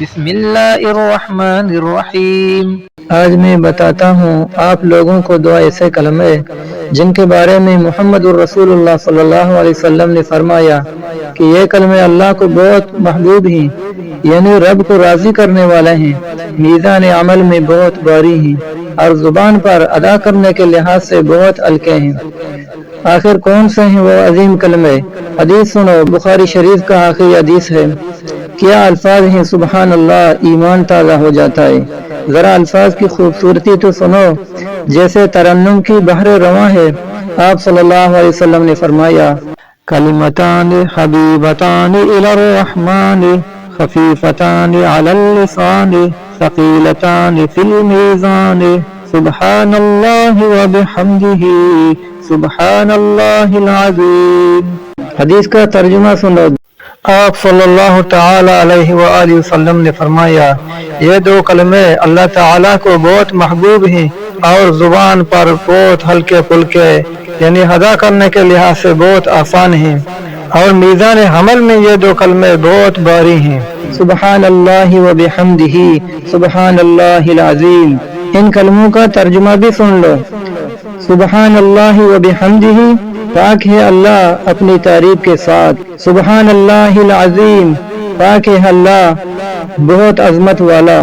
بسم اللہ الرحمن الرحیم۔ آج میں بتاتا ہوں آپ لوگوں کو دو ایسے کلمے جن کے بارے میں محمد الرسول اللہ صلی اللہ علیہ وسلم نے فرمایا کہ یہ کلمے اللہ کو بہت محبوب ہیں، یعنی رب کو راضی کرنے والے ہیں، میزان عمل میں بہت بھاری ہیں اور زبان پر ادا کرنے کے لحاظ سے بہت ہلکے ہیں۔ آخر کون سے ہیں وہ عظیم کلمے؟ حدیث سنو، بخاری شریف کا آخری حدیث ہے۔ کیا الفاظ ہیں، سبحان اللہ، ایمان تازہ ہو جاتا ہے۔ ذرا الفاظ کی خوبصورتی تو سنو، جیسے ترنم کی بحر رواں ہے۔ آپ صلی اللہ علیہ وسلم نے فرمایا، کلمتان حبیبتان الی الرحمن خفیفتان علی اللسان ثقیلتان فی المیزان سبحان اللہ وبحمدہ سبحان اللہ العظیم۔ حدیث کا ترجمہ سنو۔ آپ صلی اللہ تعالی علیہ وآلہ وسلم نے فرمایا، یہ دو کلمے اللہ تعالیٰ کو بہت محبوب ہیں اور زبان پر بہت ہلکے پھلکے، یعنی ادا کرنے کے لحاظ سے بہت آسان ہیں، اور میزان حمل میں یہ دو کلمے بہت بھاری ہیں۔ سبحان اللہ وبحمدہ سبحان اللہ العظیم۔ ان کلموں کا ترجمہ بھی سن لو۔ سبحان اللہ وبحمدہ، پاک ہے اللہ اپنی تعریف کے ساتھ۔ سبحان اللہ العظیم، پاک ہے اللہ بہت عظمت والا۔